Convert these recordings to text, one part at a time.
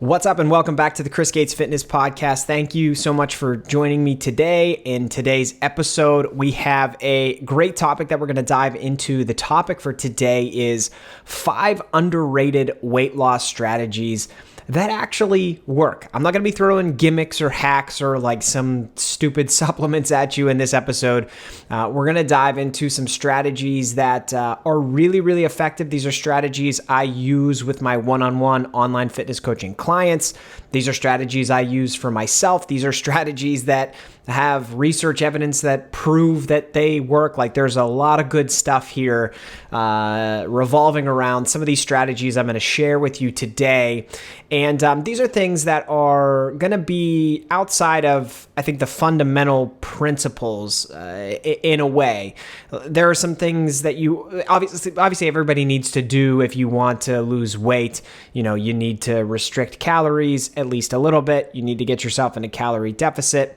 What's up and welcome back to the Chris Gates Fitness Podcast. Thank you so much for joining me today. In today's episode, we have a great topic that we're going to dive into. The topic for today is 5 underrated weight loss strategies that actually work. I'm not going to be throwing gimmicks or hacks or like some stupid supplements at you in this episode. We're going to dive into some strategies that are really, really effective. These are strategies I use with my one-on-one online fitness coaching clients. These are strategies I use for myself. These are strategies that have research evidence that prove that they work. Like there's a lot of good stuff here revolving around some of these strategies I'm going to share with you today. And these are things that are going to be outside of, I think, the fundamental principles in a way. There are some things that you, obviously everybody needs to do if you want to lose weight. You know, you need to restrict calories at least a little bit. You need to get yourself in a calorie deficit.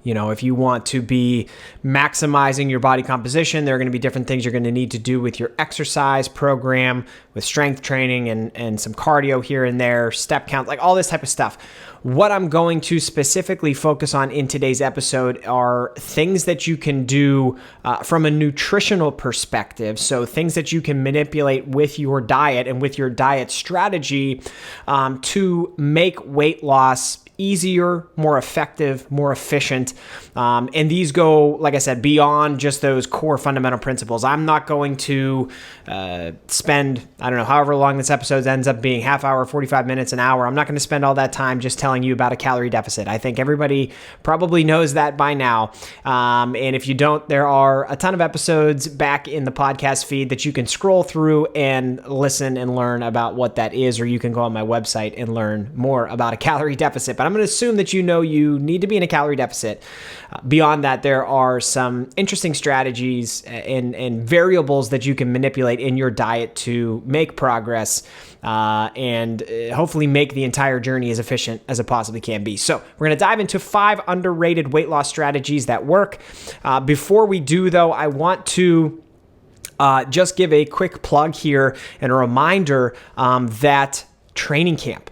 You know, if you want to be maximizing your body composition, there are going to be different things you're going to need to do with your exercise program, with strength training and some cardio here and there, step count, like all this type of stuff. What I'm going to specifically focus on in today's episode are things that you can do from a nutritional perspective. So things that you can manipulate with your diet and with your diet strategy to make weight loss easier, more effective, more efficient. And these go, like I said, beyond just those core fundamental principles. I'm not going to spend, I don't know, however long this episode ends up being, half hour, 45 minutes, an hour. I'm not going to spend all that time just telling you about a calorie deficit. I think everybody probably knows that by now. And if you don't, there are a ton of episodes back in the podcast feed that you can scroll through and listen and learn about what that is, or you can go on my website and learn more about a calorie deficit. But I'm going to assume that you know you need to be in a calorie deficit. Beyond that, there are some interesting strategies and variables that you can manipulate in your diet to make progress and hopefully make the entire journey as efficient as it possibly can be. So we're going to dive into 5 underrated weight loss strategies that work. Before we do, though, I want to just give a quick plug here and a reminder that Training Camp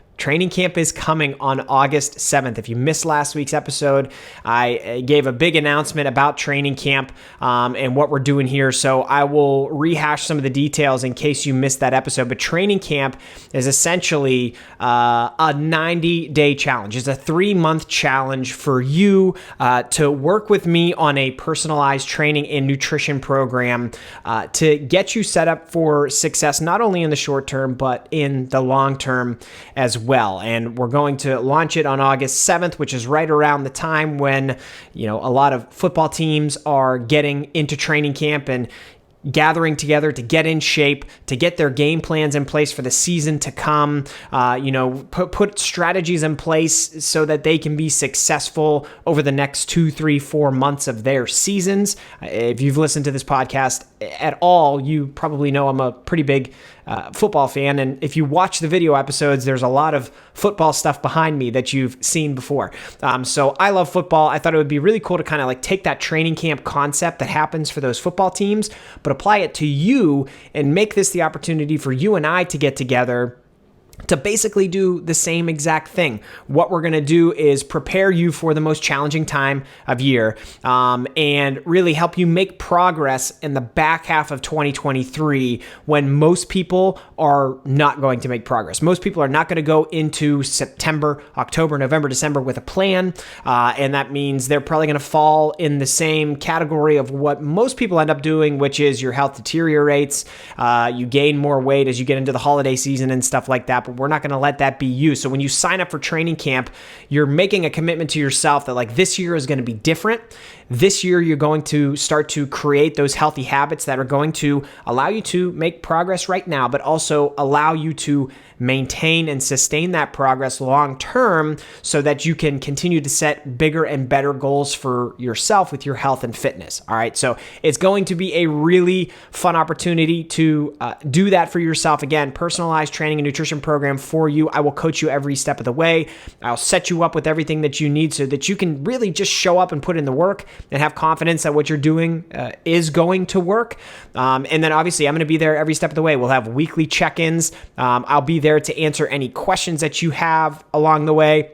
is coming on August 7th. If you missed last week's episode, I gave a big announcement about Training Camp and what we're doing here. So I will rehash some of the details in case you missed that episode. But Training Camp is essentially a 90-day challenge. It's a 3-month challenge for you to work with me on a personalized training and nutrition program to get you set up for success, not only in the short term, but in the long term as well. And we're going to launch it on August 7th, which is right around the time when, you know, a lot of football teams are getting into training camp and gathering together to get in shape, to get their game plans in place for the season to come, put strategies in place so that they can be successful over the next 2, 3, 4 months of their seasons. If you've listened to this podcast at all, you probably know I'm a pretty big football fan. And if you watch the video episodes, there's a lot of football stuff behind me that you've seen before. So I love football. I thought it would be really cool to kind of like take that training camp concept that happens for those football teams, but apply it to you and make this the opportunity for you and I to get together to basically do the same exact thing. What we're going to do is prepare you for the most challenging time of year and really help you make progress in the back half of 2023 when most people are not going to make progress. Most people are not going to go into September, October, November, December with a plan. And that means they're probably going to fall in the same category of what most people end up doing, which is your health deteriorates. You gain more weight as you get into the holiday season and stuff like that. But we're not going to let that be you. So when you sign up for training camp, you're making a commitment to yourself that like this year is going to be different. This year, you're going to start to create those healthy habits that are going to allow you to make progress right now, but also allow you to maintain and sustain that progress long term so that you can continue to set bigger and better goals for yourself with your health and fitness. All right. So it's going to be a really fun opportunity to do that for yourself. Again, personalized training and nutrition program for you. I will coach you every step of the way. I'll set you up with everything that you need so that you can really just show up and put in the work and have confidence that what you're doing is going to work. And then obviously I'm going to be there every step of the way. We'll have weekly check-ins. I'll be there to answer any questions that you have along the way.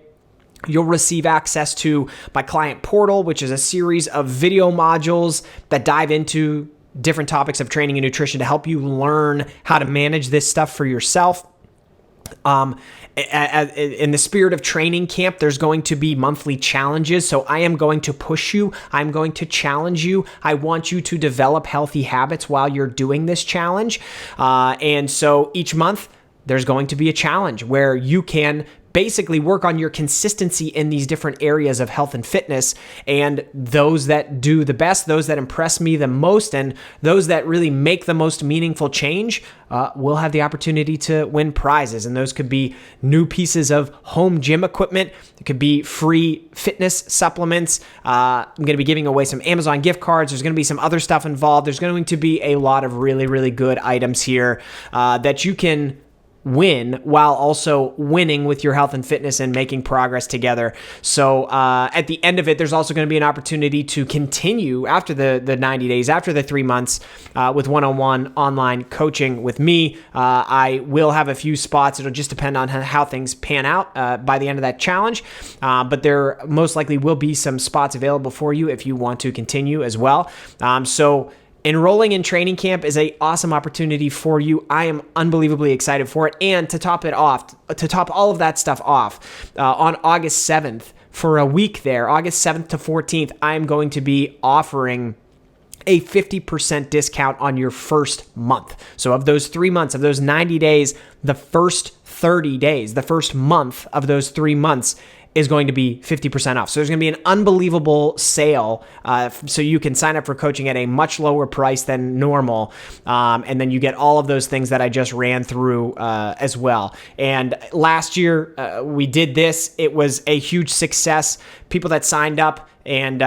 You'll receive access to my client portal, which is a series of video modules that dive into different topics of training and nutrition to help you learn how to manage this stuff for yourself. In the spirit of training camp, there's going to be monthly challenges. So I am going to push you. I'm going to challenge you. I want you to develop healthy habits while you're doing this challenge. And so each month, there's going to be a challenge where you can basically work on your consistency in these different areas of health and fitness. And those that do the best, those that impress me the most, and those that really make the most meaningful change will have the opportunity to win prizes. And those could be new pieces of home gym equipment. It could be free fitness supplements. I'm going to be giving away some Amazon gift cards. There's going to be some other stuff involved. There's going to be a lot of really, really good items here that you can win while also winning with your health and fitness and making progress together. So at the end of it, there's also going to be an opportunity to continue after the 90 days, after the 3 months with one-on-one online coaching with me. I will have a few spots. It'll just depend on how things pan out by the end of that challenge. But there most likely will be some spots available for you if you want to continue as well. So enrolling in training camp is an awesome opportunity for you. I am unbelievably excited for it. And to top all of that stuff off, on August 7th, for a week there, August 7th to 14th, I'm going to be offering a 50% discount on your first month. So of those 3 months, of those 90 days, the first 30 days, the first month of those 3 months is going to be 50% off. So there's going to be an unbelievable sale so you can sign up for coaching at a much lower price than normal. And then you get all of those things that I just ran through as well. And last year we did this. It was a huge success. People that signed up and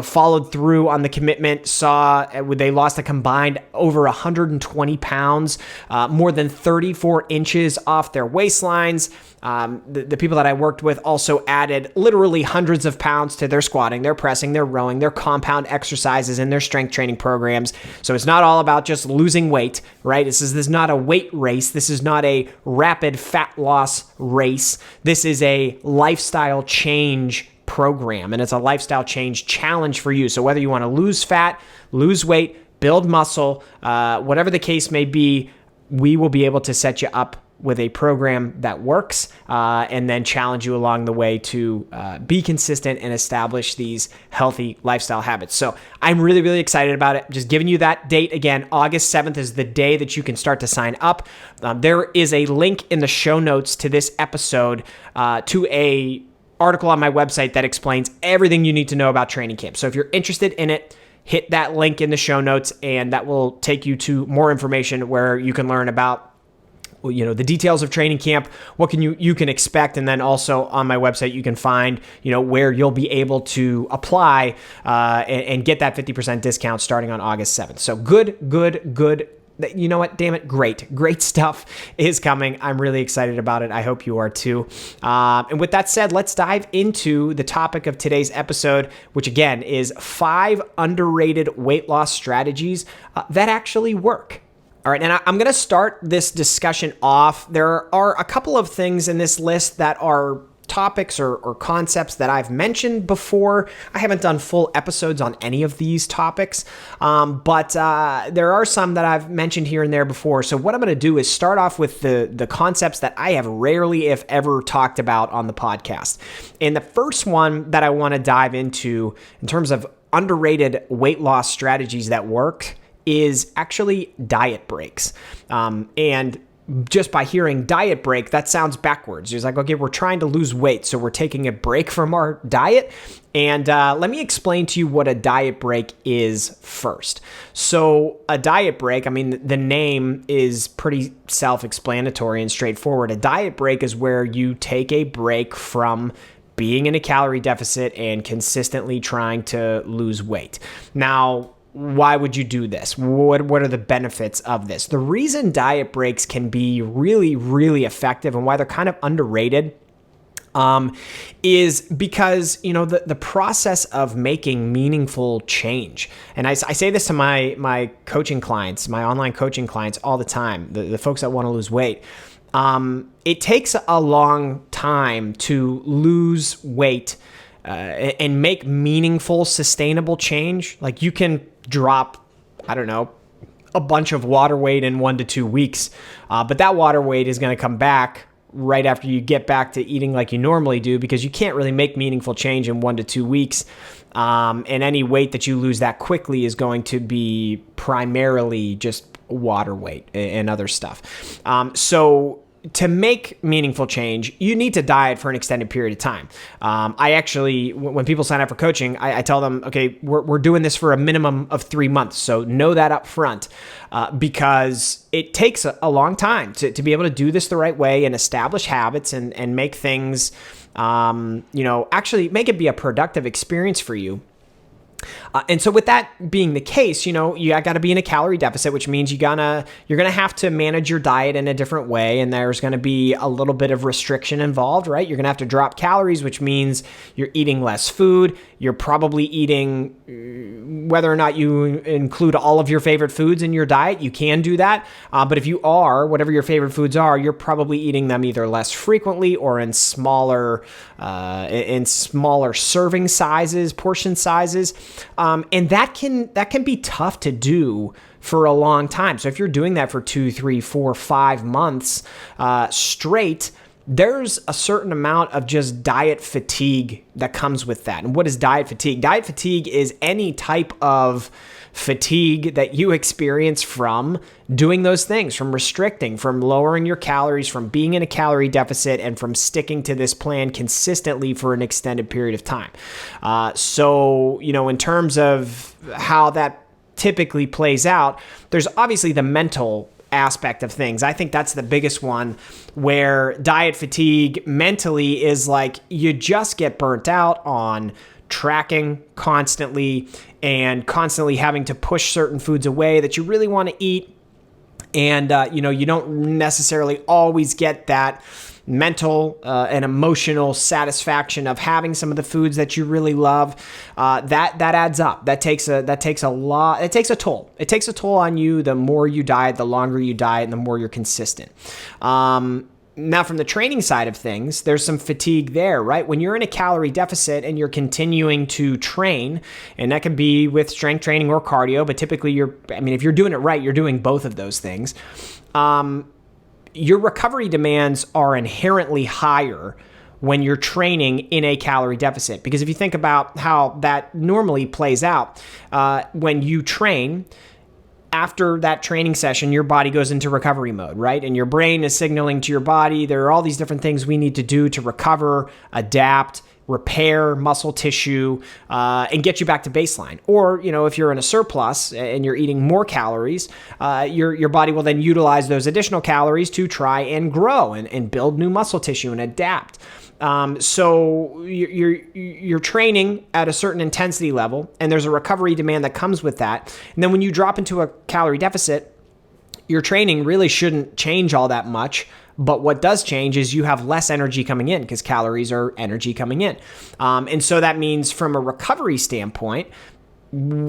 followed through on the commitment saw they lost a combined over 120 pounds, more than 34 inches off their waistlines. The people that I worked with also added literally hundreds of pounds to their squatting, their pressing, their rowing, their compound exercises, and their strength training programs. So it's not all about just losing weight, right? This is not a weight race. This is not a rapid fat loss race. This is a lifestyle change program, and it's a lifestyle change challenge for you. So whether you want to lose fat, lose weight, build muscle, whatever the case may be, we will be able to set you up with a program that works and then challenge you along the way to be consistent and establish these healthy lifestyle habits. So I'm really, really excited about it. Just giving you that date again. August 7th is the day that you can start to sign up. There is a link in the show notes to this episode to a article on my website that explains everything you need to know about training camp. So if you're interested in it, hit that link in the show notes and that will take you to more information where you can learn about the details of training camp, what you can expect, and then also on my website you can find where you'll be able to apply and get that 50% discount starting on August 7th. So good. You know what? Damn it. Great stuff is coming. I'm really excited about it. I hope you are too. And with that said, let's dive into the topic of today's episode, which again is 5 underrated weight loss strategies that actually work. All right, and I'm going to start this discussion off. There are a couple of things in this list that are topics or concepts that I've mentioned before. I haven't done full episodes on any of these topics, but there are some that I've mentioned here and there before. So what I'm going to do is start off with the concepts that I have rarely, if ever, talked about on the podcast. And the first one that I want to dive into in terms of underrated weight loss strategies that work is actually diet breaks. And just by hearing diet break, that sounds backwards. It's like, okay, we're trying to lose weight, so we're taking a break from our diet. And let me explain to you what a diet break is first. So a diet break, the name is pretty self-explanatory and straightforward. A diet break is where you take a break from being in a calorie deficit and consistently trying to lose weight. Now, why would you do this? What are the benefits of this? The reason diet breaks can be really, really effective and why they're kind of underrated is because, the process of making meaningful change. And I say this to my coaching clients, my online coaching clients all the time, the folks that want to lose weight. It takes a long time to lose weight and make meaningful, sustainable change. Like you can drop, I don't know, a bunch of water weight in 1 to 2 weeks, but that water weight is going to come back right after you get back to eating like you normally do, because you can't really make meaningful change in 1 to 2 weeks. And any weight that you lose that quickly is going to be primarily just water weight and other stuff. So to make meaningful change, you need to diet for an extended period of time. I actually, when people sign up for coaching, I tell them, okay, we're doing this for a minimum of 3 months. So know that up front, because it takes a long time to be able to do this the right way and establish habits and make things, actually make it be a productive experience for you. And so with that being the case, you got to be in a calorie deficit, which means you're going to have to manage your diet in a different way. And there's going to be a little bit of restriction involved, right? You're going to have to drop calories, which means you're eating less food. You're probably eating, whether or not you include all of your favorite foods in your diet, you can do that. But if you are, whatever your favorite foods are, you're probably eating them either less frequently or in smaller serving sizes, portion sizes. And that can be tough to do for a long time. So if you're doing that for 2, 3, 4, 5 months straight, there's a certain amount of just diet fatigue that comes with that. And what is diet fatigue? Diet fatigue is any type of fatigue that you experience from doing those things, from restricting, from lowering your calories, from being in a calorie deficit, and from sticking to this plan consistently for an extended period of time. So, in terms of how that typically plays out, there's obviously the mental aspect of things. I think that's the biggest one, where diet fatigue mentally is like you just get burnt out on tracking constantly and constantly having to push certain foods away that you really want to eat. And, you don't necessarily always get that mental and emotional satisfaction of having some of the foods that you really love. That adds up. That takes a lot. It takes a toll. It takes a toll on you. The more you diet, the longer you diet, and the more you're consistent. Now, from the training side of things, there's some fatigue there, right? When you're in a calorie deficit and you're continuing to train, and that can be with strength training or cardio, but typically if you're doing it right, you're doing both of those things. Your recovery demands are inherently higher when you're training in a calorie deficit. Because if you think about how that normally plays out, when you train, after that training session, your body goes into recovery mode, right? And your brain is signaling to your body, there are all these different things we need to do to recover, adapt, repair muscle tissue, and get you back to baseline. Or, if you're in a surplus and you're eating more calories, your body will then utilize those additional calories to try and grow and build new muscle tissue and adapt. So you're training at a certain intensity level, and there's a recovery demand that comes with that. And then when you drop into a calorie deficit, your training really shouldn't change all that much. But what does change is you have less energy coming in, because calories are energy coming in. And so that means from a recovery standpoint,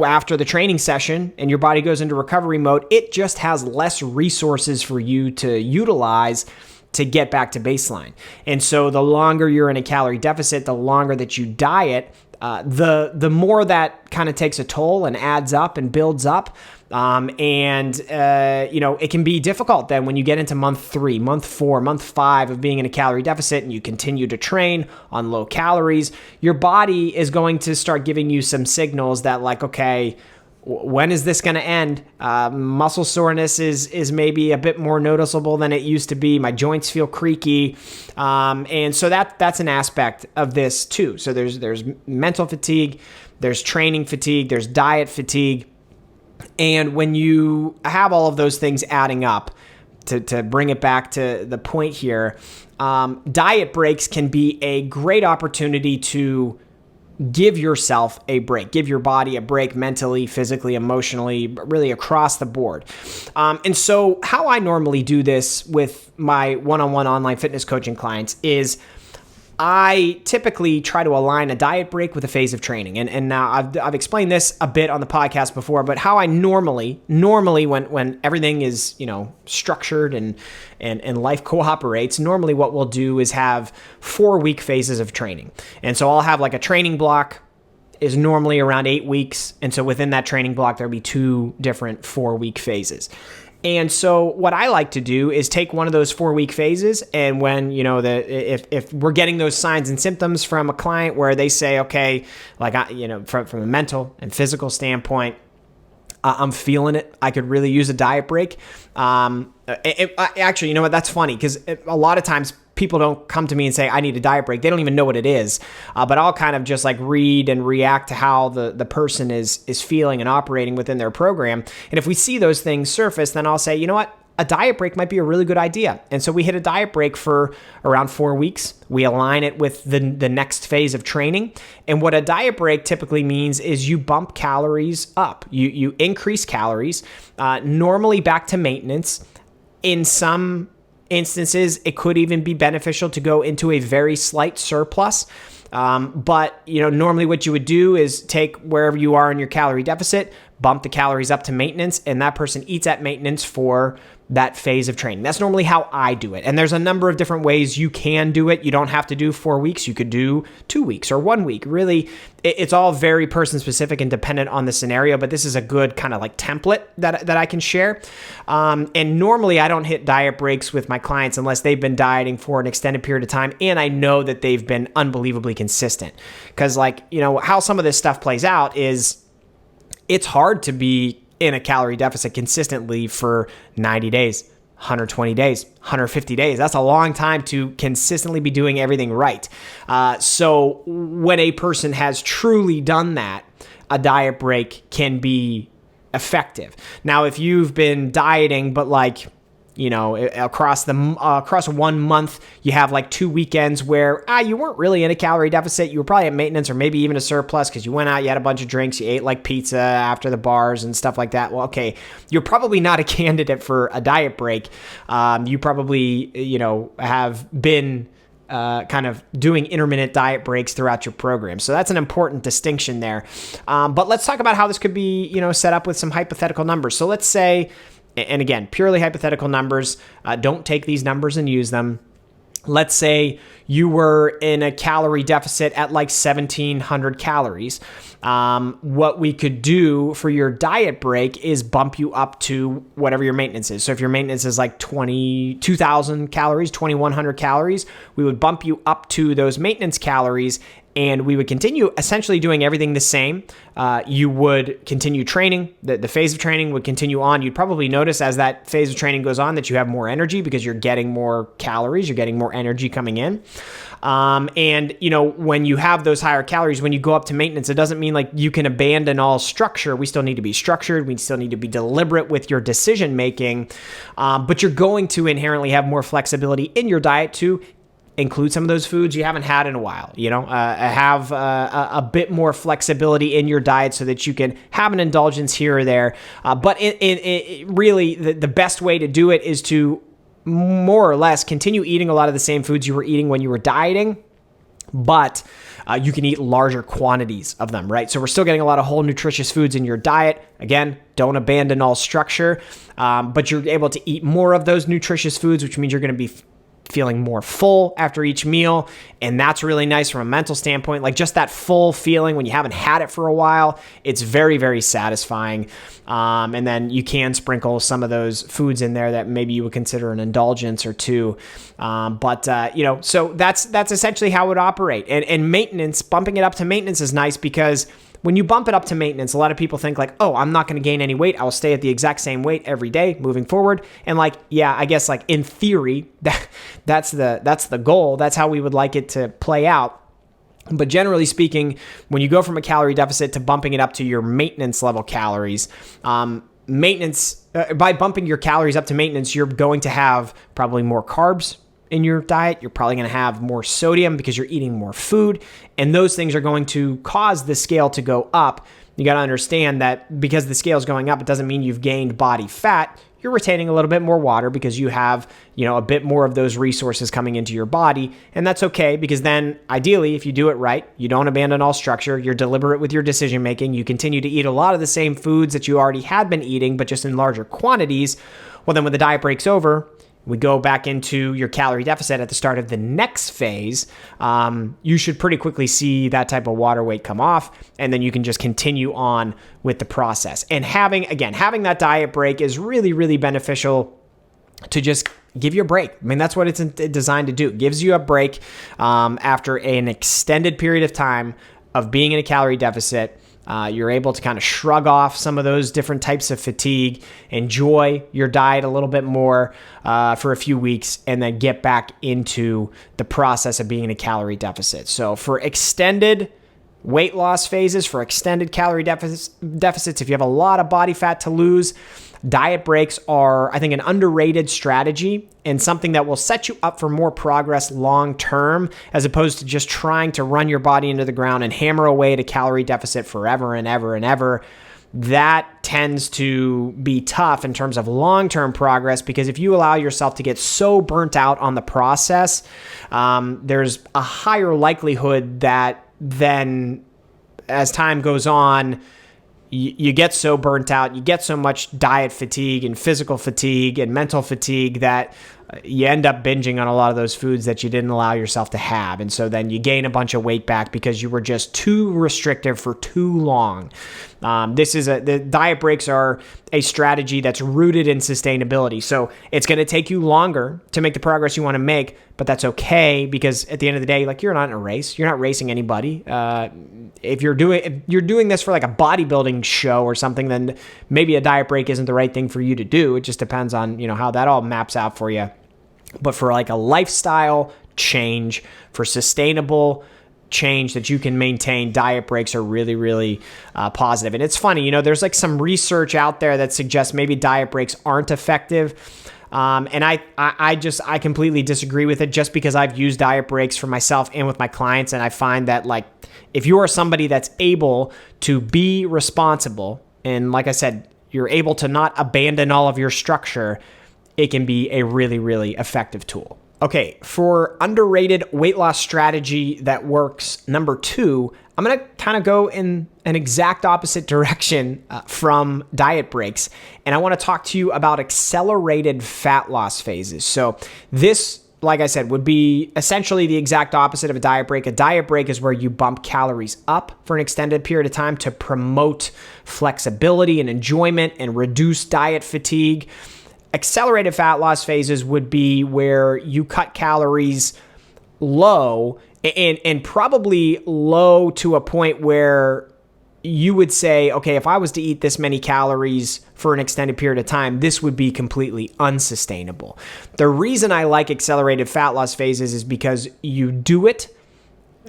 after the training session and your body goes into recovery mode, it just has less resources for you to utilize to get back to baseline. And so the longer you're in a calorie deficit, the longer that you diet, the more that kind of takes a toll and adds up and builds up. It can be difficult then when you get into month 3, month 4, month 5 of being in a calorie deficit and you continue to train on low calories. Your body is going to start giving you some signals that, like, okay, when is this going to end? Muscle soreness is maybe a bit more noticeable than it used to be. My joints feel creaky. And so that's an aspect of this too. So there's mental fatigue, there's training fatigue, there's diet fatigue. And when you have all of those things adding up, to bring it back to the point here, diet breaks can be a great opportunity to give yourself a break, give your body a break mentally, physically, emotionally, really across the board. And so how I normally do this with my one-on-one online fitness coaching clients is I typically try to align a diet break with a phase of training. And now I've explained this a bit on the podcast before, but how I normally when everything is, structured and life cooperates, normally what we'll do is have 4-week phases of training. And so I'll have like a training block is normally around 8 weeks. And so within that training block, there'll be 2 different 4-week phases. And so what I like to do is take one of those 4-week phases, and when, if we're getting those signs and symptoms from a client where they say, okay, like, from a mental and physical standpoint, I'm feeling it, I could really use a diet break. Actually, you know what? That's funny, because a lot of times people don't come to me and say, I need a diet break. They don't even know what it is. But I'll kind of just like read and react to how the person is feeling and operating within their program. And if we see those things surface, then I'll say, you know what? A diet break might be a really good idea. And so we hit a diet break for around 4 weeks. We align it with the next phase of training. And what a diet break typically means is you bump calories up. You increase calories, normally back to maintenance. In some instances, it could even be beneficial to go into a very slight surplus. But normally what you would do is take wherever you are in your calorie deficit, bump the calories up to maintenance, and that person eats at maintenance for that phase of training. That's normally how I do it. And there's a number of different ways you can do it. You don't have to do 4 weeks. You could do 2 weeks or 1 week. Really, it's all very person specific and dependent on the scenario, but this is a good kind of like template that I can share. And normally I don't hit diet breaks with my clients unless they've been dieting for an extended period of time and I know that they've been unbelievably consistent. Because how some of this stuff plays out is it's hard to be in a calorie deficit consistently for 90 days, 120 days, 150 days. That's a long time to consistently be doing everything right. So when a person has truly done that, a diet break can be effective. Now, if you've been dieting, but across 1 month, you have like 2 weekends where you weren't really in a calorie deficit. You were probably at maintenance or maybe even a surplus because you went out, you had a bunch of drinks, you ate like pizza after the bars and stuff like that. Well, okay, you're probably not a candidate for a diet break. You probably, have been kind of doing intermittent diet breaks throughout your program. So that's an important distinction there. But let's talk about how this could be, set up with some hypothetical numbers. So let's say, and again, purely hypothetical numbers, don't take these numbers and use them. Let's say you were in a calorie deficit at like 1,700 calories. What we could do for your diet break is bump you up to whatever your maintenance is. So if your maintenance is like 22,000 calories, 2,100 calories, we would bump you up to those maintenance calories and we would continue essentially doing everything the same. You would continue training. The phase of training would continue on. You'd probably notice as that phase of training goes on that you have more energy because you're getting more calories, you're getting more energy coming in. And when you have those higher calories, when you go up to maintenance, it doesn't mean like you can abandon all structure. We still need to be structured. We still need to be deliberate with your decision making. But you're going to inherently have more flexibility in your diet to include some of those foods you haven't had in a while, have a bit more flexibility in your diet so that you can have an indulgence here or there. But really, the best way to do it is to more or less continue eating a lot of the same foods you were eating when you were dieting, but you can eat larger quantities of them, right? So we're still getting a lot of whole nutritious foods in your diet. Again, don't abandon all structure, but you're able to eat more of those nutritious foods, which means you're going to be feeling more full after each meal. And that's really nice from a mental standpoint. Like just that full feeling when you haven't had it for a while, it's very, very satisfying. And then you can sprinkle some of those foods in there that maybe you would consider an indulgence or two. So that's essentially how it would operate. And maintenance, bumping it up to maintenance is nice because when you bump it up to maintenance, a lot of people think like, oh, I'm not going to gain any weight. I will stay at the exact same weight every day moving forward. And I guess in theory, that's the goal. That's how we would like it to play out. But generally speaking, when you go from a calorie deficit to bumping it up to your maintenance level calories, by bumping your calories up to maintenance, you're going to have probably more carbs in your diet. You're probably going to have more sodium because you're eating more food, and those things are going to cause the scale to go up. You got to understand that because the scale is going up, it doesn't mean you've gained body fat. you're retaining a little bit more water because you have, a bit more of those resources coming into your body. And that's okay, because then ideally, if you do it right, you don't abandon all structure, you're deliberate with your decision making, you continue to eat a lot of the same foods that you already had been eating, but just in larger quantities. Well, then when the diet breaks over, we go back into your calorie deficit at the start of the next phase, you should pretty quickly see that type of water weight come off, and then you can just continue on with the process. And having that diet break is really, really beneficial to just give you a break. I mean, that's what it's designed to do. It gives you a break after an extended period of time of being in a calorie deficit. You're able to kind of shrug off some of those different types of fatigue, enjoy your diet a little bit more for a few weeks, and then get back into the process of being in a calorie deficit. So for extended weight loss phases, for extended calorie deficits, if you have a lot of body fat to lose, diet breaks are, I think, an underrated strategy and something that will set you up for more progress long term, as opposed to just trying to run your body into the ground and hammer away at a calorie deficit forever and ever and ever. That tends to be tough in terms of long-term progress, because if you allow yourself to get so burnt out on the process, there's a higher likelihood that then as time goes on, you get so burnt out, you get so much diet fatigue and physical fatigue and mental fatigue that you end up binging on a lot of those foods that you didn't allow yourself to have. And so then you gain a bunch of weight back because you were just too restrictive for too long. The diet breaks are a strategy that's rooted in sustainability. So it's going to take you longer to make the progress you want to make, but that's okay, because at the end of the day, like, you're not in a race. You're not racing anybody. If you're doing this for like a bodybuilding show or something, then maybe a diet break isn't the right thing for you to do. It just depends on, how that all maps out for you. But for like a lifestyle change, for sustainable change that you can maintain, diet breaks are really, really positive. And it's funny, there's like some research out there that suggests maybe diet breaks aren't effective. And I completely disagree with it, just because I've used diet breaks for myself and with my clients. And I find that, like, if you are somebody that's able to be responsible, and like I said, you're able to not abandon all of your structure, it can be a really, really effective tool. Okay, for underrated weight loss strategy that works, number 2, I'm going to kind of go in an exact opposite direction from diet breaks. And I want to talk to you about accelerated fat loss phases. So this, like I said, would be essentially the exact opposite of a diet break. A diet break is where you bump calories up for an extended period of time to promote flexibility and enjoyment and reduce diet fatigue. Accelerated fat loss phases would be where you cut calories low, and probably low to a point where you would say, okay, if I was to eat this many calories for an extended period of time, this would be completely unsustainable. The reason I like accelerated fat loss phases is because you do it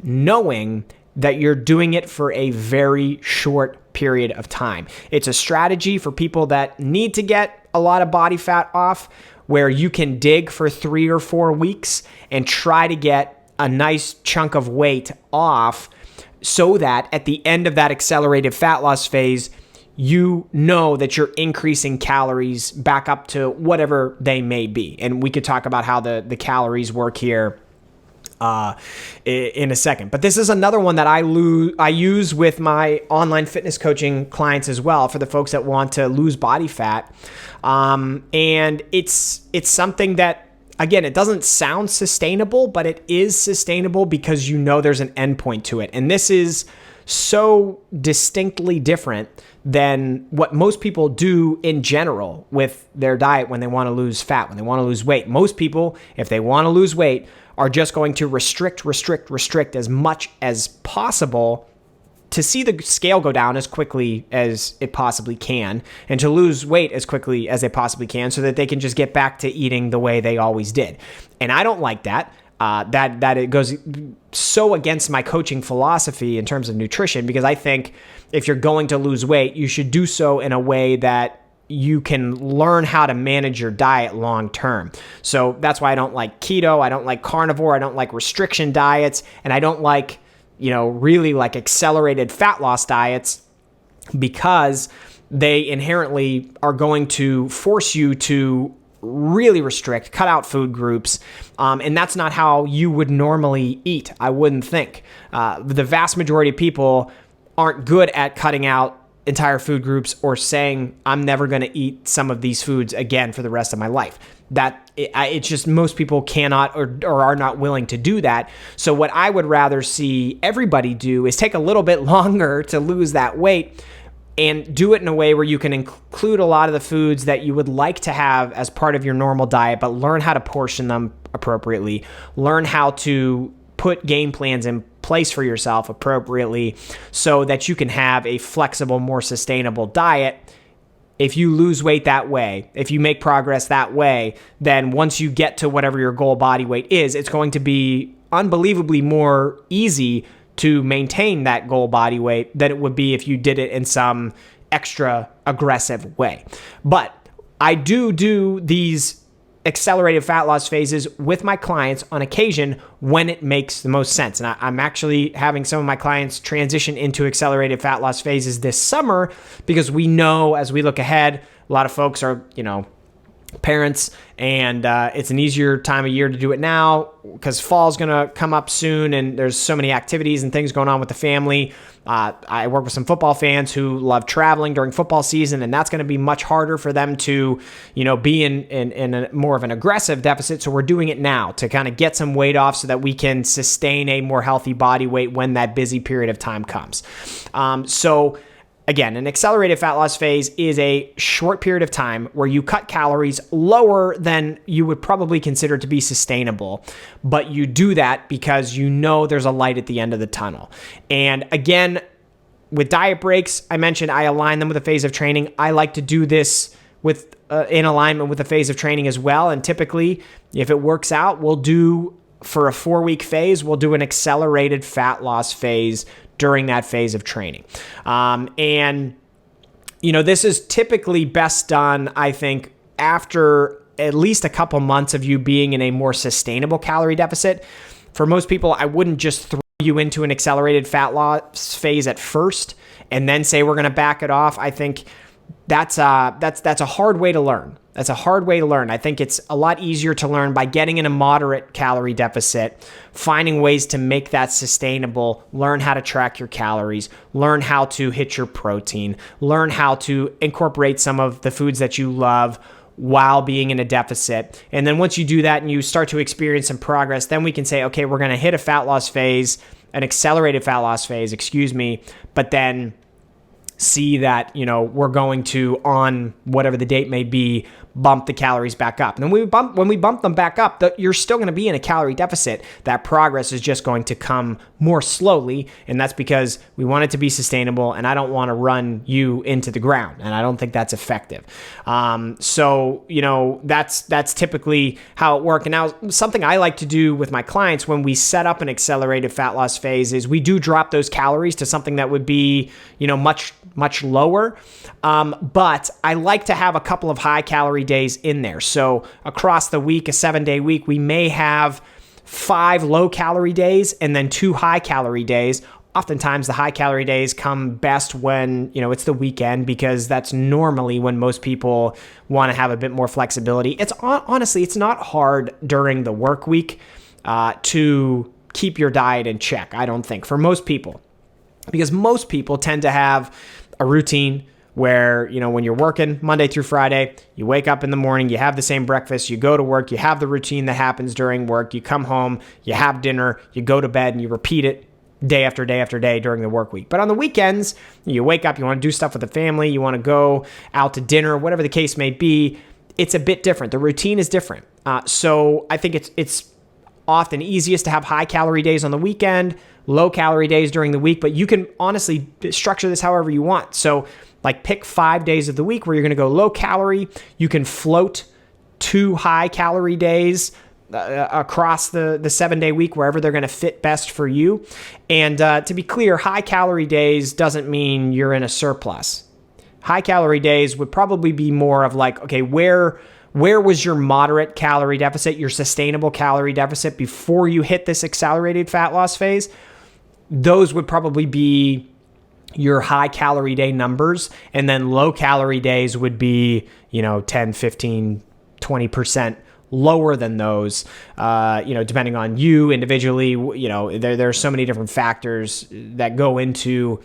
knowing that you're doing it for a very short period of time. It's a strategy for people that need to get a lot of body fat off, where you can dig for 3 or 4 weeks and try to get a nice chunk of weight off, so that at the end of that accelerated fat loss phase, you know that you're increasing calories back up to whatever they may be. And we could talk about how the calories work here in a second. But this is another one that I use with my online fitness coaching clients as well, for the folks that want to lose body fat. And it's something that, again, it doesn't sound sustainable, but it is sustainable because there's an endpoint to it. And this is so distinctly different than what most people do in general with their diet when they want to lose fat, when they want to lose weight. Most people, if they want to lose weight, are just going to restrict as much as possible to see the scale go down as quickly as it possibly can, and to lose weight as quickly as they possibly can, so that they can just get back to eating the way they always did. And I don't like that. That it goes so against my coaching philosophy in terms of nutrition, because I think if you're going to lose weight, you should do so in a way that you can learn how to manage your diet long term. So that's why I don't like keto, I don't like carnivore, I don't like restriction diets, and I don't like, really like accelerated fat loss diets, because they inherently are going to force you to really restrict, cut out food groups. And that's not how you would normally eat, I wouldn't think. The vast majority of people aren't good at cutting out entire food groups or saying, I'm never going to eat some of these foods again for the rest of my life. It's just most people cannot or are not willing to do that. So what I would rather see everybody do is take a little bit longer to lose that weight and do it in a way where you can include a lot of the foods that you would like to have as part of your normal diet, but learn how to portion them appropriately, learn how to put game plans in place for yourself appropriately so that you can have a flexible, more sustainable diet. If you lose weight that way, if you make progress that way, then once you get to whatever your goal body weight is, it's going to be unbelievably more easy to maintain that goal body weight than it would be if you did it in some extra aggressive way. But I do these accelerated fat loss phases with my clients on occasion when it makes the most sense. And I'm actually having some of my clients transition into accelerated fat loss phases this summer because we know as we look ahead, a lot of folks are, parents, and it's an easier time of year to do it now because fall's going to come up soon and there's so many activities and things going on with the family. I work with some football fans who love traveling during football season, and that's going to be much harder for them to, be in a more of an aggressive deficit. So we're doing it now to kind of get some weight off so that we can sustain a more healthy body weight when that busy period of time comes. Again, an accelerated fat loss phase is a short period of time where you cut calories lower than you would probably consider to be sustainable, but you do that because you know there's a light at the end of the tunnel. And again, with diet breaks, I mentioned I align them with a phase of training. I like to do this with in alignment with a phase of training as well. And typically, if it works out, we'll do, for a 4-week phase, we'll do an accelerated fat loss phase during that phase of training. This is typically best done, I think, after at least a couple months of you being in a more sustainable calorie deficit. For most people, I wouldn't just throw you into an accelerated fat loss phase at first and then say we're going to back it off. I think that's a hard way to learn. That's a hard way to learn. I think it's a lot easier to learn by getting in a moderate calorie deficit, finding ways to make that sustainable, learn how to track your calories, learn how to hit your protein, learn how to incorporate some of the foods that you love while being in a deficit. And then once you do that and you start to experience some progress, then we can say, okay, we're going to hit a fat loss phase, an accelerated fat loss phase, but then see that, we're going to, on whatever the date may be, bump the calories back up. And then when we bump them back up, you're still going to be in a calorie deficit. That progress is just going to come more slowly. And that's because we want it to be sustainable. And I don't want to run you into the ground. And I don't think that's effective. That's typically how it works. And now something I like to do with my clients when we set up an accelerated fat loss phase is we do drop those calories to something that would be, much lower. But I like to have a couple of high calorie days in there. So across the week, a 7-day week, we may have 5 low calorie days and then 2 high calorie days. Oftentimes the high calorie days come best when, it's the weekend because that's normally when most people want to have a bit more flexibility. Honestly, it's not hard during the work week to keep your diet in check, I don't think, for most people. Because most people tend to have a routine where, when you're working Monday through Friday, you wake up in the morning, you have the same breakfast, you go to work, you have the routine that happens during work, you come home, you have dinner, you go to bed, and you repeat it day after day after day during the work week. But on the weekends, you wake up, you want to do stuff with the family, you want to go out to dinner, whatever the case may be, it's a bit different. The routine is different. So I think it's often easiest to have high calorie days on the weekend, low calorie days during the week, but you can honestly structure this however you want. So pick 5 days of the week where you're going to go low calorie. You can float 2 high calorie days across the 7-day week, wherever they're going to fit best for you. And to be clear, high calorie days doesn't mean you're in a surplus. High calorie days would probably be more of okay, where was your moderate calorie deficit, your sustainable calorie deficit before you hit this accelerated fat loss phase? Those would probably be your high calorie day numbers, and then low calorie days would be, 10, 15, 20% lower than those, depending on you individually. There are so many different factors that go into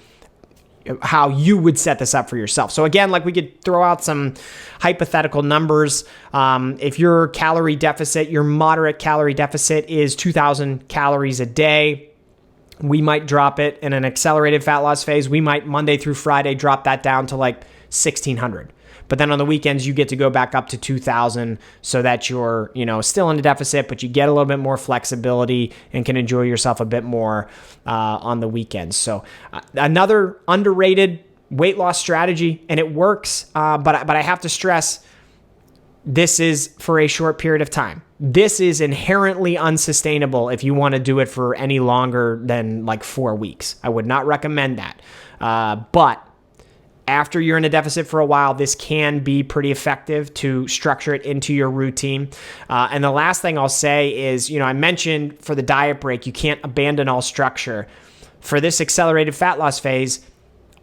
how you would set this up for yourself. So again, like we could throw out some hypothetical numbers. If your calorie deficit, your moderate calorie deficit is 2,000 calories a day, we might drop it in an accelerated fat loss phase. We might Monday through Friday drop that down to like 1,600. But then on the weekends, you get to go back up to 2,000 so that you're, still in a deficit, but you get a little bit more flexibility and can enjoy yourself a bit more on the weekends. So another underrated weight loss strategy, and it works, but I have to stress, this is for a short period of time. This is inherently unsustainable if you want to do it for any longer than like 4 weeks. I would not recommend that. But after you're in a deficit for a while, this can be pretty effective to structure it into your routine. And the last thing I'll say is, I mentioned for the diet break, you can't abandon all structure. For this accelerated fat loss phase,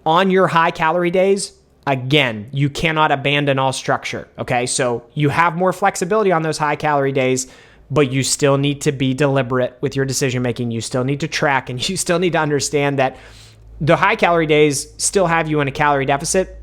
on your high calorie days, again, you cannot abandon all structure, okay? So you have more flexibility on those high calorie days, but you still need to be deliberate with your decision making. You still need to track, and you still need to understand that the high calorie days still have you in a calorie deficit,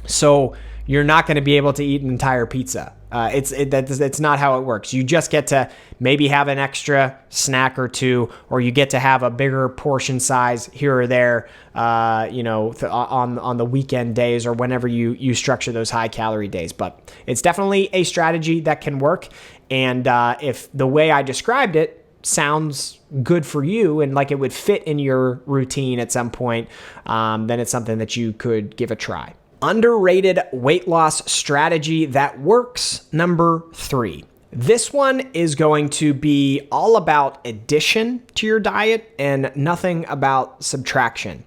so you're not going to be able to eat an entire pizza. It's not how it works. You just get to maybe have an extra snack or two, or you get to have a bigger portion size here or there, on the weekend days or whenever you structure those high calorie days. But it's definitely a strategy that can work. And if the way I described it sounds good for you and like it would fit in your routine at some point, then it's something that you could give a try. Underrated weight loss strategy that works, number 3. This one is going to be all about addition to your diet and nothing about subtraction,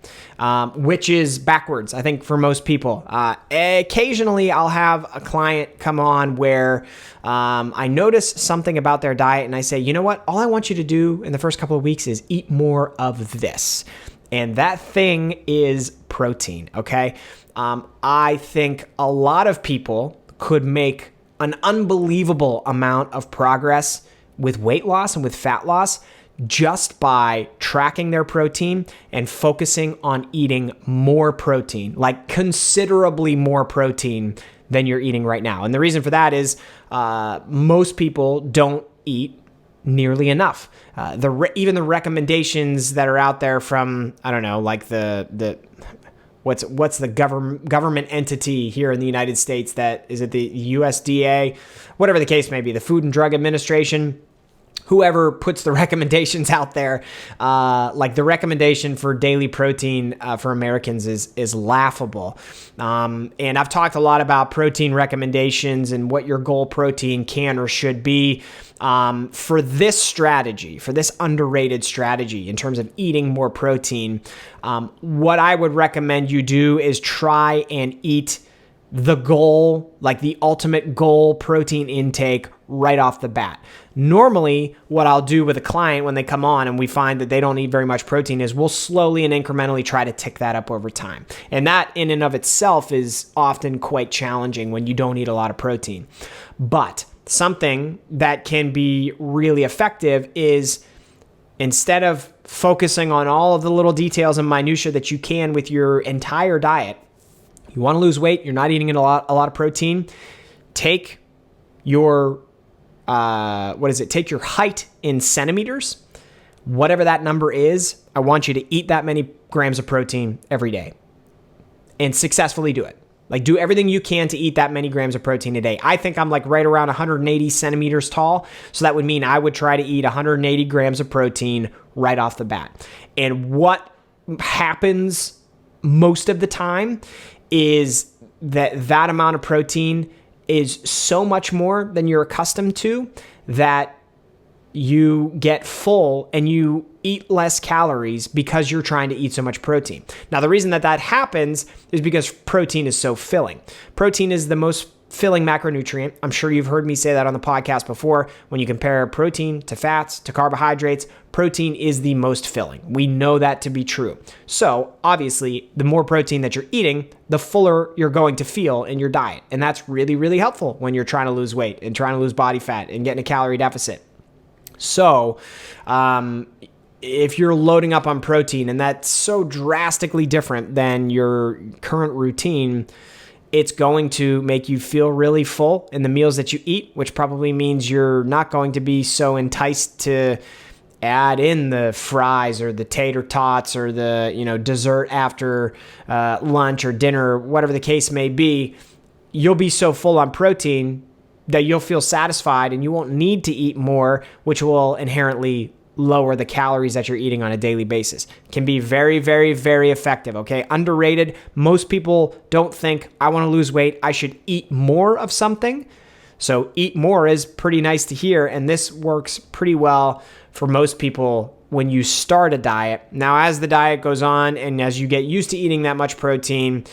which is backwards, I think, for most people. Occasionally, I'll have a client come on where I notice something about their diet and I say, you know what? All I want you to do in the first couple of weeks is eat more of this. And that thing is protein, okay? I think a lot of people could make an unbelievable amount of progress with weight loss and with fat loss just by tracking their protein and focusing on eating more protein, like considerably more protein than you're eating right now. And the reason for that is most people don't eat nearly enough. Even the recommendations that are out there from, I don't know, like what's the government entity here in the United States that is it the USDA, whatever the case may be, the Food and Drug Administration, whoever puts the recommendations out there, like the recommendation for daily protein for Americans is laughable. And I've talked a lot about protein recommendations and what your goal protein can or should be. For this strategy, for this underrated strategy in terms of eating more protein, what I would recommend you do is try and eat the goal, like the ultimate goal protein intake right off the bat. Normally, what I'll do with a client when they come on and we find that they don't eat very much protein is we'll slowly and incrementally try to tick that up over time. And that in and of itself is often quite challenging when you don't eat a lot of protein. But something that can be really effective is instead of focusing on all of the little details and minutia that you can with your entire diet, you want to lose weight, you're not eating a lot of protein, take your take your height in centimeters, whatever that number is. I want you to eat that many grams of protein every day and successfully do it. Like, do everything you can to eat that many grams of protein a day. I think I'm like right around 180 centimeters tall. So that would mean I would try to eat 180 grams of protein right off the bat. And what happens most of the time is that amount of protein is so much more than you're accustomed to that you get full and you eat less calories because you're trying to eat so much protein. Now, the reason that happens is because protein is so filling. Protein is the most filling macronutrient. I'm sure you've heard me say that on the podcast before. When you compare protein to fats to carbohydrates, protein is the most filling. We know that to be true. So obviously, the more protein that you're eating, the fuller you're going to feel in your diet. And that's really, really helpful when you're trying to lose weight and trying to lose body fat and get in a calorie deficit. So, if you're loading up on protein and that's so drastically different than your current routine, it's going to make you feel really full in the meals that you eat, which probably means you're not going to be so enticed to add in the fries or the tater tots or the dessert after lunch or dinner, whatever the case may be. You'll be so full on protein that you'll feel satisfied and you won't need to eat more, which will inherently lower the calories that you're eating on a daily basis. Can be very, very, very effective, okay? Underrated. Most people don't think, I want to lose weight, I should eat more of something. So eat more is pretty nice to hear, and this works pretty well for most people when you start a diet. Now, as the diet goes on and as you get used to eating that much protein,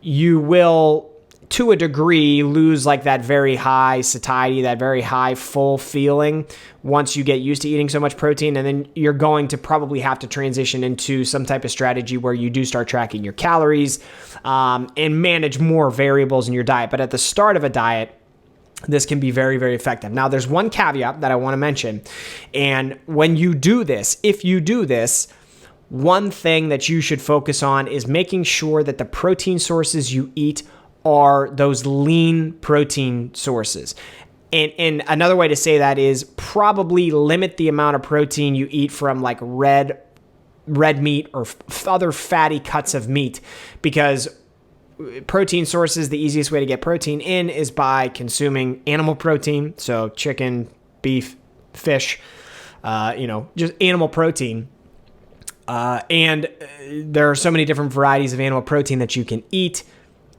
you will, to a degree, lose like that very high satiety, that very high full feeling once you get used to eating so much protein. And then you're going to probably have to transition into some type of strategy where you do start tracking your calories and manage more variables in your diet. But at the start of a diet, this can be very, very effective. Now, there's one caveat that I want to mention. And when you do this, if you do this, one thing that you should focus on is making sure that the protein sources you eat are those lean protein sources. And another way to say that is probably limit the amount of protein you eat from like red meat or other fatty cuts of meat, because protein sources, the easiest way to get protein in is by consuming animal protein. So chicken, beef, fish, just animal protein. And there are so many different varieties of animal protein that you can eat.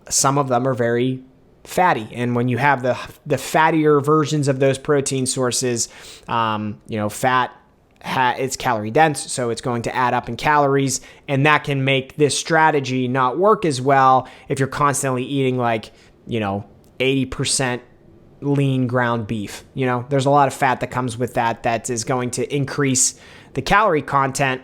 Some of them are very fatty. And when you have the fattier versions of those protein sources, fat, it's calorie dense, so it's going to add up in calories. And that can make this strategy not work as well if you're constantly eating 80% lean ground beef. There's a lot of fat that comes with that is going to increase the calorie content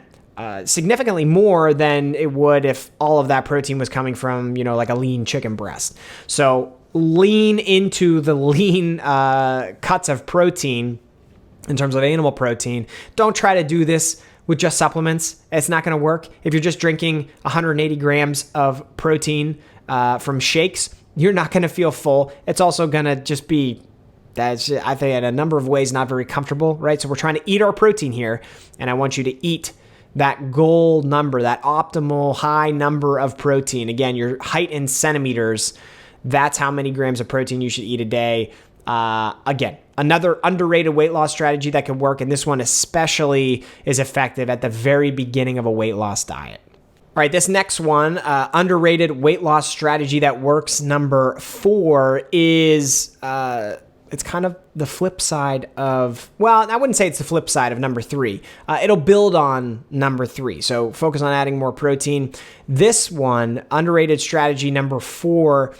significantly more than it would if all of that protein was coming from, like a lean chicken breast. So lean into the lean cuts of protein in terms of animal protein. Don't try to do this with just supplements. It's not going to work. If you're just drinking 180 grams of protein from shakes, you're not going to feel full. It's also going to just be, that's, I think, in a number of ways, not very comfortable, right? So we're trying to eat our protein here, and I want you to eat that goal number, that optimal high number of protein. Again, your height in centimeters, that's how many grams of protein you should eat a day. Again, another underrated weight loss strategy that can work, and this one especially is effective at the very beginning of a weight loss diet. All right, this next one, underrated weight loss strategy that works, number 4, is it's kind of the flip side of, well, I wouldn't say it's the flip side of number 3. It'll build on number 3. So focus on adding more protein. This one, underrated strategy number 4,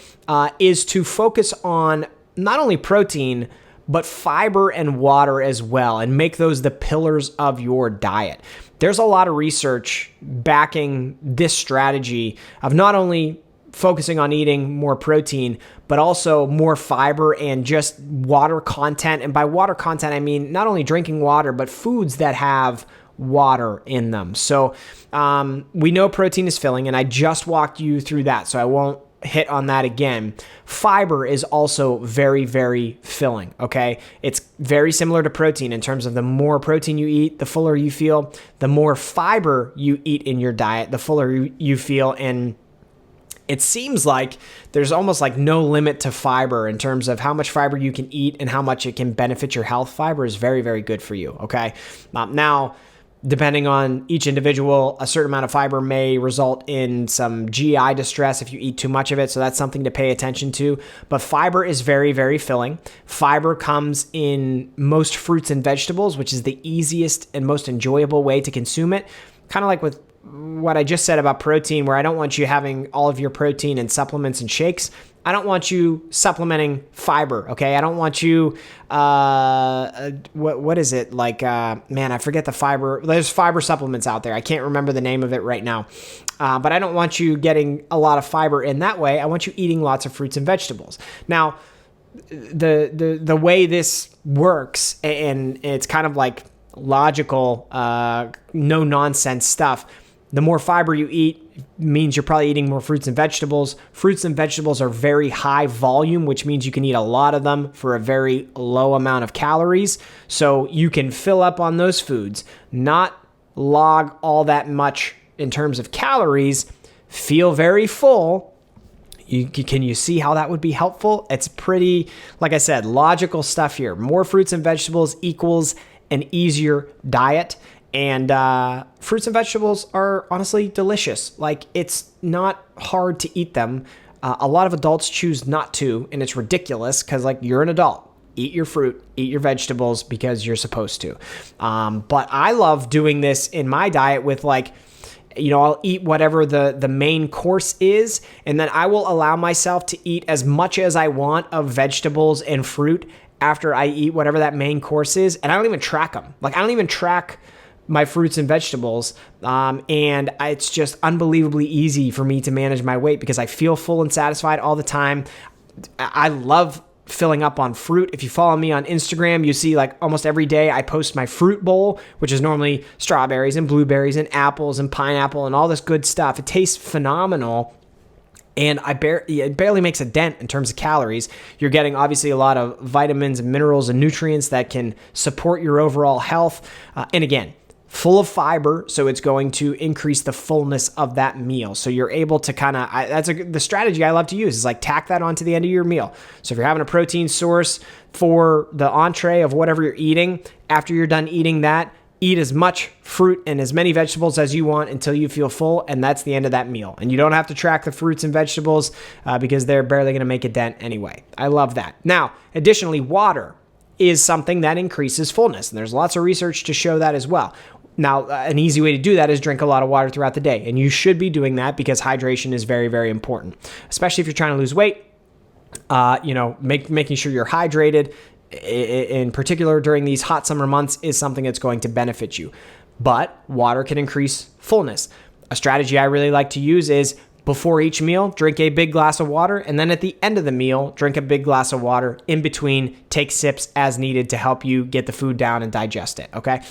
is to focus on not only protein, but fiber and water as well, and make those the pillars of your diet. There's a lot of research backing this strategy of not only focusing on eating more protein, but also more fiber and just water content. And by water content, I mean not only drinking water, but foods that have water in them. So we know protein is filling, and I just walked you through that, so I won't hit on that again. Fiber is also very, very filling, okay? It's very similar to protein in terms of the more protein you eat, the fuller you feel. The more fiber you eat in your diet, the fuller you feel. And it seems like there's almost like no limit to fiber in terms of how much fiber you can eat and how much it can benefit your health. Fiber is very, very good for you, okay? Now, depending on each individual, a certain amount of fiber may result in some GI distress if you eat too much of it, so that's something to pay attention to. But fiber is very, very filling. Fiber comes in most fruits and vegetables, which is the easiest and most enjoyable way to consume it. Kind of like with what I just said about protein, where I don't want you having all of your protein in supplements and shakes. I don't want you supplementing fiber, okay? I don't want you, what is it? Like, man, I forget the fiber. There's fiber supplements out there. I can't remember the name of it right now. But I don't want you getting a lot of fiber in that way. I want you eating lots of fruits and vegetables. Now, the way this works, and it's kind of like logical, no nonsense stuff. The more fiber you eat means you're probably eating more fruits and vegetables. Fruits and vegetables are very high volume, which means you can eat a lot of them for a very low amount of calories. So you can fill up on those foods, not log all that much in terms of calories, feel very full. Can you see how that would be helpful? It's pretty, like I said, logical stuff here. More fruits and vegetables equals an easier diet. And fruits and vegetables are honestly delicious. Like, it's not hard to eat them. A lot of adults choose not to, and it's ridiculous because, like, you're an adult. Eat your fruit, eat your vegetables because you're supposed to. But I love doing this in my diet with, like, I'll eat whatever the main course is, and then I will allow myself to eat as much as I want of vegetables and fruit after I eat whatever that main course is. And I don't even track them. Like, I don't even track my fruits and vegetables. And it's just unbelievably easy for me to manage my weight because I feel full and satisfied all the time. I love filling up on fruit. If you follow me on Instagram, you see, like, almost every day I post my fruit bowl, which is normally strawberries and blueberries and apples and pineapple and all this good stuff. It tastes phenomenal. And it barely makes a dent in terms of calories. You're getting, obviously, a lot of vitamins and minerals and nutrients that can support your overall health. And again, full of fiber, so it's going to increase the fullness of that meal. So you're able to kind of, the strategy I love to use is, like, tack that onto the end of your meal. So if you're having a protein source for the entree of whatever you're eating, after you're done eating that, eat as much fruit and as many vegetables as you want until you feel full, and that's the end of that meal. And you don't have to track the fruits and vegetables because they're barely going to make a dent anyway. I love that. Now, additionally, water is something that increases fullness, and there's lots of research to show that as well. Now, an easy way to do that is drink a lot of water throughout the day, and you should be doing that because hydration is very, very important, especially if you're trying to lose weight. Making sure you're hydrated, in particular during these hot summer months, is something that's going to benefit you. But water can increase fullness. A strategy I really like to use is before each meal, drink a big glass of water, and then at the end of the meal, drink a big glass of water. In between, take sips as needed to help you get the food down and digest it, okay?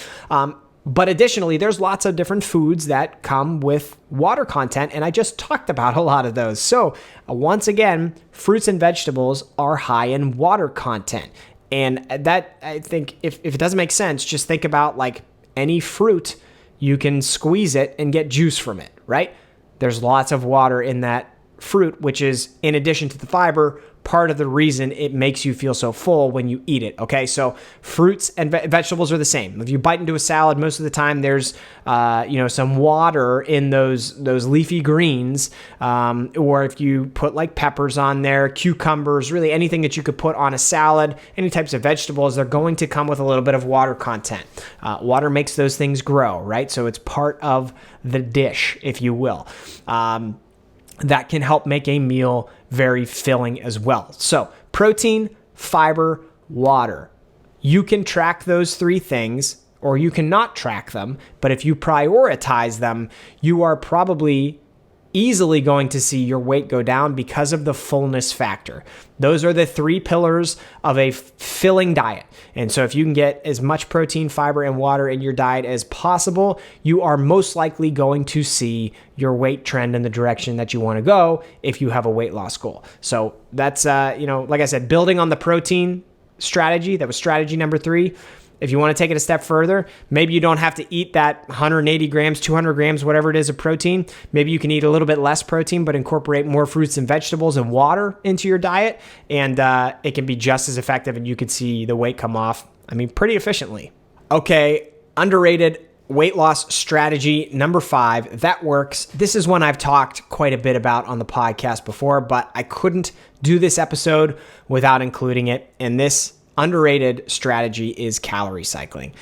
But additionally, there's lots of different foods that come with water content, and I just talked about a lot of those. So once again, fruits and vegetables are high in water content. And that, I think, if it doesn't make sense, just think about, like, any fruit, you can squeeze it and get juice from it, right? There's lots of water in that fruit, which is, in addition to the fiber, part of the reason it makes you feel so full when you eat it, okay? So fruits and vegetables are the same. If you bite into a salad, most of the time there's, some water in those leafy greens, or if you put, like, peppers on there, cucumbers, really anything that you could put on a salad, any types of vegetables, they're going to come with a little bit of water content. Water makes those things grow, right? So it's part of the dish, if you will. That can help make a meal very filling as well. So protein, fiber, water. You can track those three things, or you cannot track them, but if you prioritize them, you are probably easily going to see your weight go down because of the fullness factor. Those are the three pillars of a filling diet. And so if you can get as much protein, fiber, and water in your diet as possible, you are most likely going to see your weight trend in the direction that you want to go if you have a weight loss goal. So that's, like I said, building on the protein strategy. That was strategy number 3. If you want to take it a step further, maybe you don't have to eat that 180 grams, 200 grams, whatever it is of protein. Maybe you can eat a little bit less protein, but incorporate more fruits and vegetables and water into your diet. And it can be just as effective, and you could see the weight come off, pretty efficiently. Okay, underrated weight loss strategy number 5. That works. This is one I've talked quite a bit about on the podcast before, but I couldn't do this episode without including it. And this, underrated strategy is calorie cycling.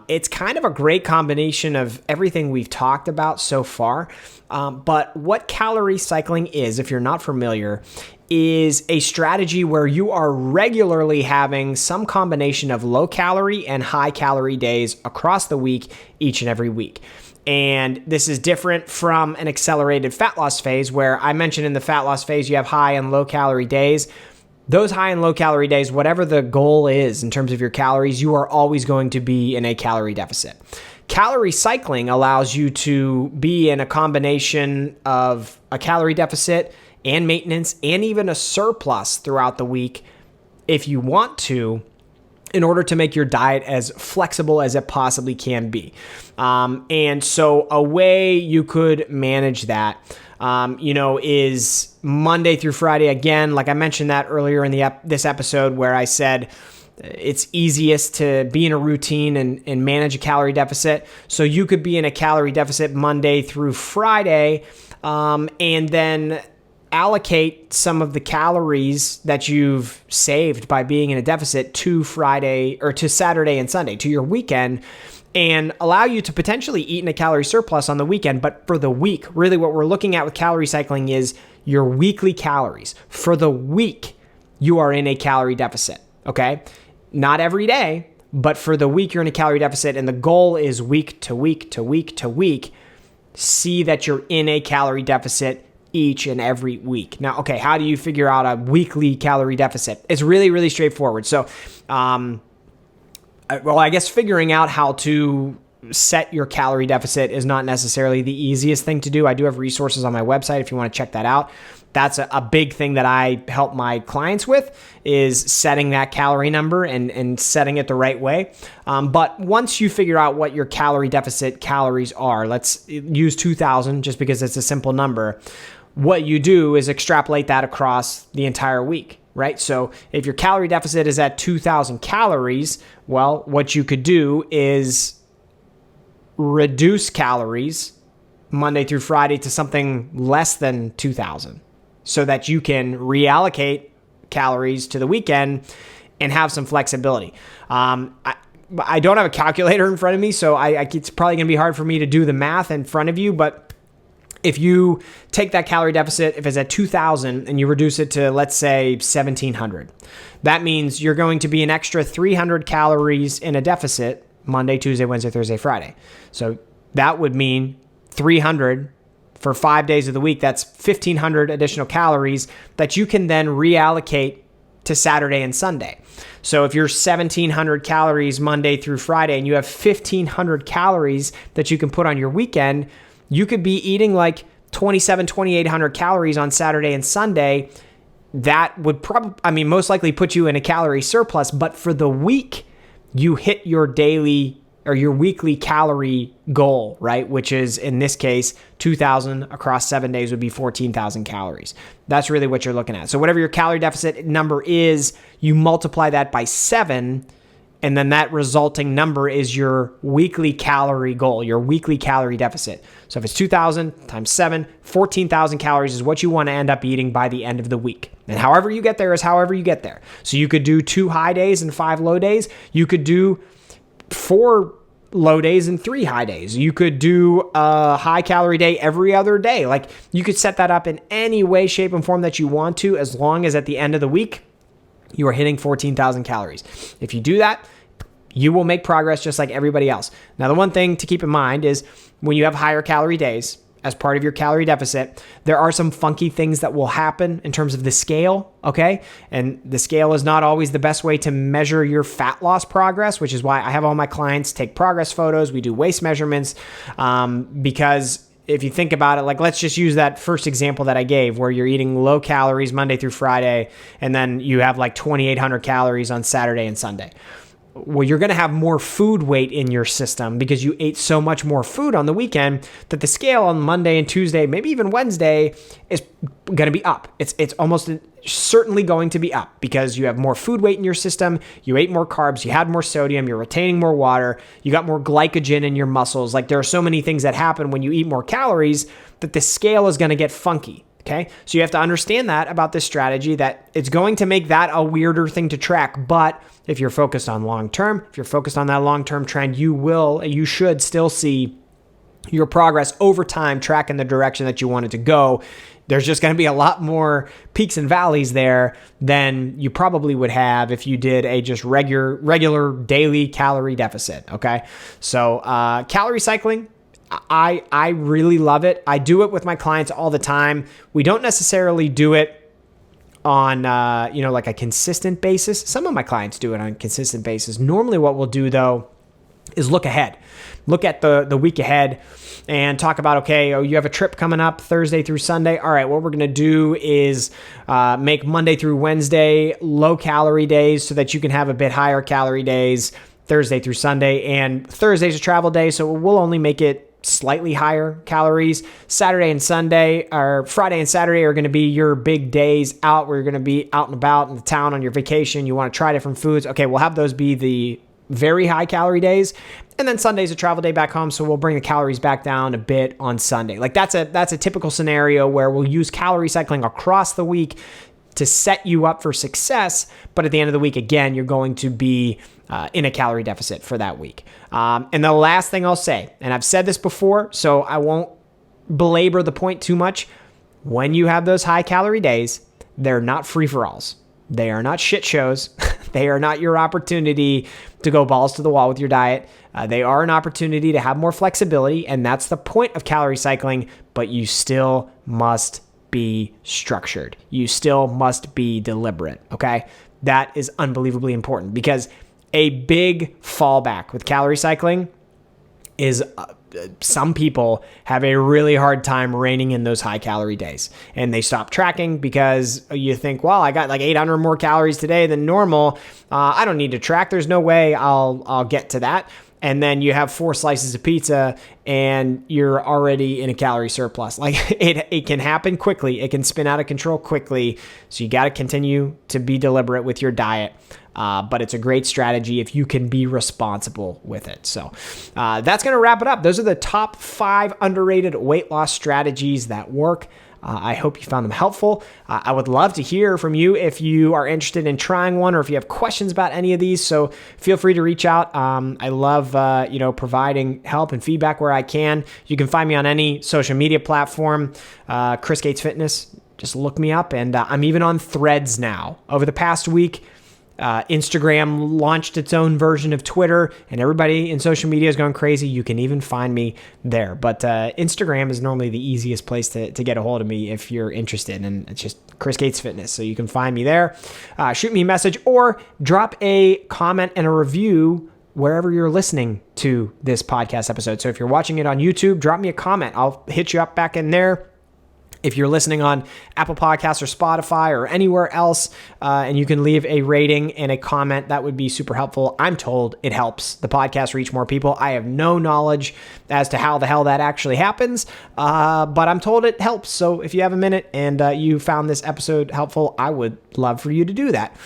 It's kind of a great combination of everything we've talked about so far. But what calorie cycling is, if you're not familiar, is a strategy where you are regularly having some combination of low calorie and high calorie days across the week, each and every week. And this is different from an accelerated fat loss phase, where I mentioned in the fat loss phase, you have high and low calorie days. Those high and low calorie days, whatever the goal is in terms of your calories, you are always going to be in a calorie deficit. Calorie cycling allows you to be in a combination of a calorie deficit and maintenance and even a surplus throughout the week if you want to, in order to make your diet as flexible as it possibly can be. And so a way you could manage that, is Monday through Friday. Again, like I mentioned that earlier in this episode, where I said it's easiest to be in a routine and manage a calorie deficit. So you could be in a calorie deficit Monday through Friday, and then allocate some of the calories that you've saved by being in a deficit to Friday or to Saturday and Sunday, to your weekend, and allow you to potentially eat in a calorie surplus on the weekend. But for the week, really what we're looking at with calorie cycling is your weekly calories. For the week, you are in a calorie deficit, okay? Not every day, but for the week, you're in a calorie deficit, and the goal is week to week to week to week, see that you're in a calorie deficit each and every week. Now, okay, how do you figure out a weekly calorie deficit? It's really, really straightforward. So, I guess figuring out how to set your calorie deficit is not necessarily the easiest thing to do. I do have resources on my website if you want to check that out. That's a big thing that I help my clients with, is setting that calorie number and setting it the right way. But once you figure out what your calorie deficit calories are, let's use 2,000 just because it's a simple number. What you do is extrapolate that across the entire week, right? So if your calorie deficit is at 2,000 calories, well, what you could do is reduce calories Monday through Friday to something less than 2,000 so that you can reallocate calories to the weekend and have some flexibility. I don't have a calculator in front of me, so it's probably going to be hard for me to do the math in front of you, but if you take that calorie deficit, if it's at 2,000 and you reduce it to, let's say, 1,700, that means you're going to be an extra 300 calories in a deficit Monday, Tuesday, Wednesday, Thursday, Friday. So that would mean 300 for 5 days of the week. That's 1,500 additional calories that you can then reallocate to Saturday and Sunday. So if you're 1,700 calories Monday through Friday and you have 1,500 calories that you can put on your weekend, you could be eating like 2,800 calories on Saturday and Sunday. That would probably, most likely put you in a calorie surplus, but for the week, you hit your daily or your weekly calorie goal, right? Which is, in this case, 2,000 across 7 days would be 14,000 calories. That's really what you're looking at. So whatever your calorie deficit number is, you multiply that by 7, and then that resulting number is your weekly calorie goal, your weekly calorie deficit. So if it's 2,000 times 7, 14,000 calories is what you want to end up eating by the end of the week. And however you get there is however you get there. So you could do 2 high days and 5 low days. You could do 4 low days and 3 high days. You could do a high calorie day every other day. Like, you could set that up in any way, shape, and form that you want to, as long as at the end of the week, you are hitting 14,000 calories. If you do that, you will make progress just like everybody else. Now, the one thing to keep in mind is when you have higher calorie days as part of your calorie deficit, there are some funky things that will happen in terms of the scale, okay? And the scale is not always the best way to measure your fat loss progress, which is why I have all my clients take progress photos. We do waist measurements, because if you think about it, like, let's just use that first example that I gave where you're eating low calories Monday through Friday, and then you have like 2,800 calories on Saturday and Sunday. Well, you're going to have more food weight in your system because you ate so much more food on the weekend that the scale on Monday and Tuesday, maybe even Wednesday, is going to be up. It's almost certainly going to be up because you have more food weight in your system. You ate more carbs. You had more sodium. You're retaining more water. You got more glycogen in your muscles. Like, there are so many things that happen when you eat more calories that the scale is going to get funky. Okay. So you have to understand that about this strategy, that it's going to make that a weirder thing to track. But if you're focused on long-term, if you're focused on that long-term trend, you should still see your progress over time track in the direction that you want it to go. There's just going to be a lot more peaks and valleys there than you probably would have if you did a just regular daily calorie deficit. Okay. So calorie cycling, I really love it. I do it with my clients all the time. We don't necessarily do it on, like a consistent basis. Some of my clients do it on a consistent basis. Normally what we'll do though is look ahead. Look at the week ahead and talk about, okay, you have a trip coming up Thursday through Sunday. All right, what we're going to do is make Monday through Wednesday low calorie days so that you can have a bit higher calorie days Thursday through Sunday. And Thursday's a travel day, so we'll only make it slightly higher calories. Saturday and Sunday, or Friday and Saturday, are going to be your big days out where you're going to be out and about in the town on your vacation. You want to try different foods. Okay, we'll have those be the very high calorie days. And then Sunday's a travel day back home, so we'll bring the calories back down a bit on Sunday. Like that's a typical scenario where we'll use calorie cycling across the week to set you up for success. But at the end of the week, again, you're going to be in a calorie deficit for that week. And the last thing I'll say, and I've said this before, so I won't belabor the point too much. When you have those high calorie days, they're not free-for-alls. They are not shit shows. They are not your opportunity to go balls to the wall with your diet. They are an opportunity to have more flexibility, and that's the point of calorie cycling, but you still must be structured. You still must be deliberate, okay? That is unbelievably important, because a big fallback with calorie cycling is some people have a really hard time reining in those high calorie days, and they stop tracking because you think, well, I got like 800 more calories today than normal. I don't need to track. There's no way I'll get to that. And then you have 4 slices of pizza and you're already in a calorie surplus. Like it can happen quickly. It can spin out of control quickly. So you got to continue to be deliberate with your diet. But it's a great strategy if you can be responsible with it. So that's going to wrap it up. Those are the top 5 underrated weight loss strategies that work. I hope you found them helpful. I would love to hear from you if you are interested in trying one or if you have questions about any of these. So feel free to reach out. I love providing help and feedback where I can. You can find me on any social media platform, Chris Gates Fitness. Just look me up, and I'm even on Threads now. Over the past week, Instagram launched its own version of Twitter, and everybody in social media is going crazy. You can even find me there. But Instagram is normally the easiest place to get a hold of me if you're interested. And it's just Chris Gates Fitness. So you can find me there. Shoot me a message or drop a comment and a review wherever you're listening to this podcast episode. So if you're watching it on YouTube, drop me a comment. I'll hit you up back in there. If you're listening on Apple Podcasts or Spotify or anywhere else, and you can leave a rating and a comment, that would be super helpful. I'm told it helps the podcast reach more people. I have no knowledge as to how the hell that actually happens, but I'm told it helps. So if you have a minute and you found this episode helpful, I would love for you to do that.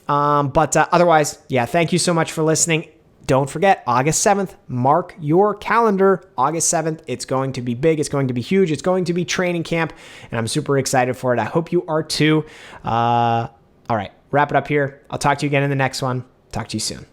But otherwise, thank you so much for listening. Don't forget, August 7th, mark your calendar. August 7th, it's going to be big. It's going to be huge. It's going to be training camp, and I'm super excited for it. I hope you are too. All right, wrap it up here. I'll talk to you again in the next one. Talk to you soon.